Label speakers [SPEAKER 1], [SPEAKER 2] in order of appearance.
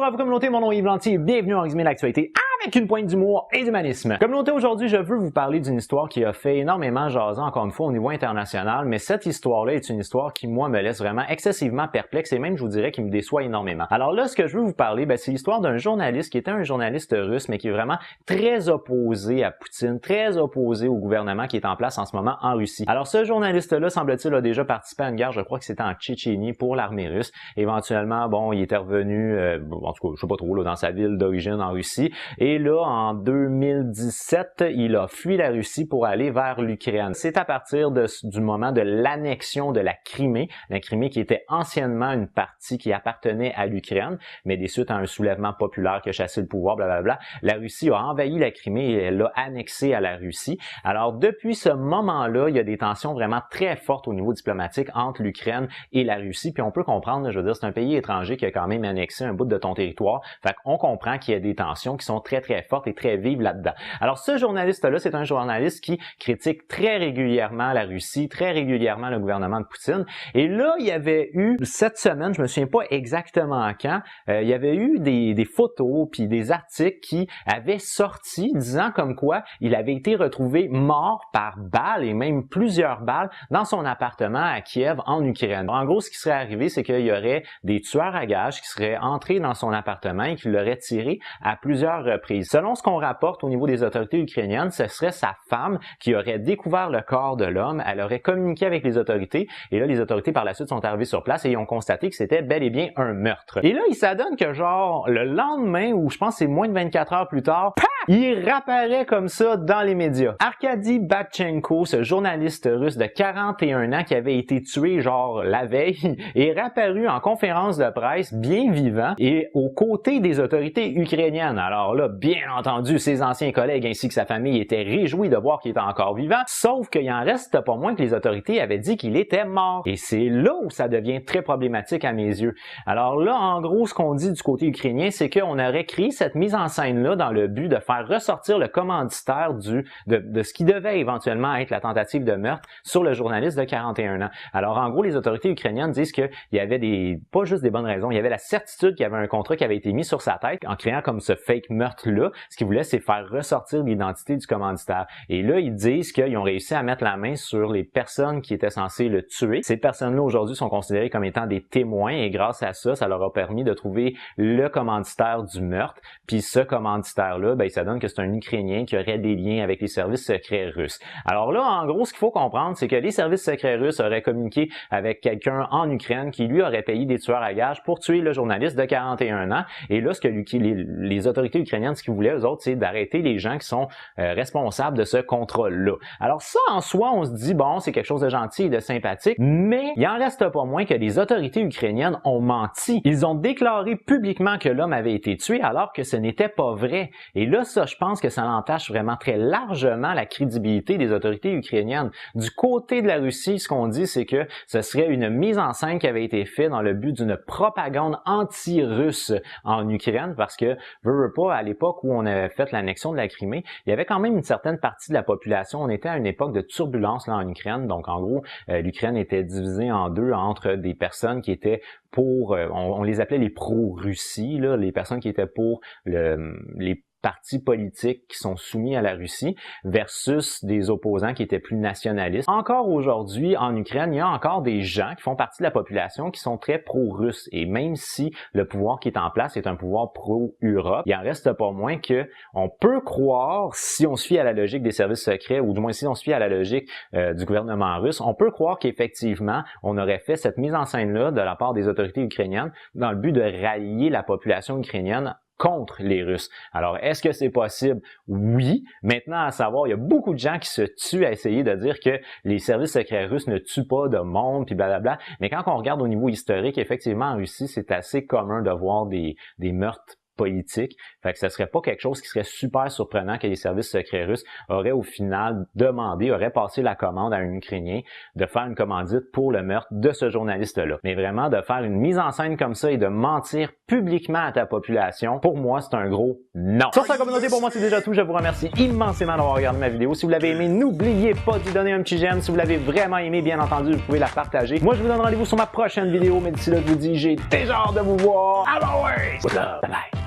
[SPEAKER 1] à vous communauté, mon nom est Yves Lantier, bienvenue en résumé l'actualité avec une pointe d'humour et d'humanisme. Communauté, aujourd'hui, je veux vous parler d'une histoire qui a fait énormément jaser, encore une fois, au niveau international, mais cette histoire-là est une histoire qui, moi, me laisse vraiment excessivement perplexe et même, je vous dirais, qui me déçoit énormément. Alors là, ce que je veux vous parler, c'est l'histoire d'un journaliste qui était un journaliste russe, mais qui est vraiment très opposé à Poutine, très opposé au gouvernement qui est en place en ce moment en Russie. Alors ce journaliste-là, semble-t-il, a déjà participé à une guerre, je crois que c'était en Tchétchénie pour l'armée russe. Éventuellement, bon, il était revenu, en tout cas, je sais pas trop, là, dans sa ville d'origine en Russie. Et là, en 2017, il a fui la Russie pour aller vers l'Ukraine. C'est à partir du moment de l'annexion de la Crimée qui était anciennement une partie qui appartenait à l'Ukraine, mais des suites à un soulèvement populaire qui a chassé le pouvoir, blablabla. La Russie a envahi la Crimée et elle l'a annexée à la Russie. Alors, depuis ce moment-là, il y a des tensions vraiment très fortes au niveau diplomatique entre l'Ukraine et la Russie. Puis on peut comprendre, je veux dire, c'est un pays étranger qui a quand même annexé un bout de ton territoire. Fait qu'on comprend qu'il y a des tensions qui sont très fortes et très vives là-dedans. Alors ce journaliste-là, c'est un journaliste qui critique très régulièrement la Russie, très régulièrement le gouvernement de Poutine. Et là, il y avait eu, cette semaine, je me souviens pas exactement quand, il y avait eu des photos puis des articles qui avaient sorti disant comme quoi il avait été retrouvé mort par balle et même plusieurs balles dans son appartement à Kiev en Ukraine. En gros, ce qui serait arrivé, c'est qu'il y aurait des tueurs à gages qui seraient entrés dans son appartement et qui l'auraient tiré à plusieurs reprises. Selon ce qu'on rapporte au niveau des autorités ukrainiennes, ce serait sa femme qui aurait découvert le corps de l'homme, elle aurait communiqué avec les autorités et là, les autorités par la suite sont arrivées sur place et ils ont constaté que c'était bel et bien un meurtre. Et là, il s'adonne que genre, le lendemain, ou je pense que c'est moins de 24 heures plus tard, il réapparaît comme ça dans les médias. Arkady Babchenko, ce journaliste russe de 41 ans qui avait été tué genre la veille, est réapparu en conférence de presse bien vivant et aux côtés des autorités ukrainiennes. Alors là, bien entendu, ses anciens collègues ainsi que sa famille étaient réjouis de voir qu'il était encore vivant, sauf qu'il en reste pas moins que les autorités avaient dit qu'il était mort. Et c'est là où ça devient très problématique à mes yeux. Alors là, en gros, ce qu'on dit du côté ukrainien, c'est qu'on aurait créé cette mise en scène-là dans le but de faire ressortir le commanditaire de ce qui devait éventuellement être la tentative de meurtre sur le journaliste de 41 ans. Alors en gros, les autorités ukrainiennes disent qu'il y avait pas juste des bonnes raisons, il y avait la certitude qu'il y avait un contrat qui avait été mis sur sa tête en créant comme ce fake meurtre-là. Ce qu'ils voulaient, c'est faire ressortir l'identité du commanditaire. Et là, ils disent qu'ils ont réussi à mettre la main sur les personnes qui étaient censées le tuer. Ces personnes-là, aujourd'hui, sont considérées comme étant des témoins et grâce à ça, ça leur a permis de trouver le commanditaire du meurtre. Puis ce commanditaire-là, ça donne que c'est un Ukrainien qui aurait des liens avec les services secrets russes. Alors là, en gros, ce qu'il faut comprendre, c'est que les services secrets russes auraient communiqué avec quelqu'un en Ukraine qui, lui, aurait payé des tueurs à gages pour tuer le journaliste de 41 ans. Et là, ce que les autorités ukrainiennes, ce qu'ils voulaient, eux autres, c'est d'arrêter les gens qui sont responsables de ce contrôle-là. Alors ça, en soi, on se dit, bon, c'est quelque chose de gentil et de sympathique, mais il en reste pas moins que les autorités ukrainiennes ont menti. Ils ont déclaré publiquement que l'homme avait été tué alors que ce n'était pas vrai. Et là, ça, je pense que ça entache vraiment très largement la crédibilité des autorités ukrainiennes. Du côté de la Russie, ce qu'on dit, c'est que ce serait une mise en scène qui avait été faite dans le but d'une propagande anti-russe en Ukraine, parce que, veux pas, à l'époque où on avait fait l'annexion de la Crimée, il y avait quand même une certaine partie de la population. On était à une époque de turbulence là en Ukraine, donc en gros, l'Ukraine était divisée en deux entre des personnes qui étaient pour, on les appelait les pro-Russie, là, les personnes qui étaient pour les partis politiques qui sont soumis à la Russie versus des opposants qui étaient plus nationalistes. Encore aujourd'hui, en Ukraine, il y a encore des gens qui font partie de la population qui sont très pro-russes. Et même si le pouvoir qui est en place est un pouvoir pro-Europe, il en reste pas moins que on peut croire, si on se fie à la logique des services secrets, ou du moins si on se fie à la logique du gouvernement russe, on peut croire qu'effectivement, on aurait fait cette mise en scène-là de la part des autorités ukrainiennes dans le but de rallier la population ukrainienne contre les Russes. Alors, est-ce que c'est possible? Oui. Maintenant, à savoir, il y a beaucoup de gens qui se tuent à essayer de dire que les services secrets russes ne tuent pas de monde, puis blablabla. Mais quand on regarde au niveau historique, effectivement, en Russie, c'est assez commun de voir des meurtres politique. Fait que ce serait pas quelque chose qui serait super surprenant que les services secrets russes auraient au final auraient passé la commande à un Ukrainien de faire une commandite pour le meurtre de ce journaliste-là. Mais vraiment, de faire une mise en scène comme ça et de mentir publiquement à ta population, pour moi, c'est un gros non. Sur sa communauté, pour moi, c'est déjà tout. Je vous remercie immensément d'avoir regardé ma vidéo. Si vous l'avez aimé, n'oubliez pas d'y donner un petit j'aime. Si vous l'avez vraiment aimé, bien entendu, vous pouvez la partager. Moi, je vous donne rendez-vous sur ma prochaine vidéo, mais d'ici là, je vous dis, j'ai déjà hâte de vous voir. Ah bah ouais! Bye bye!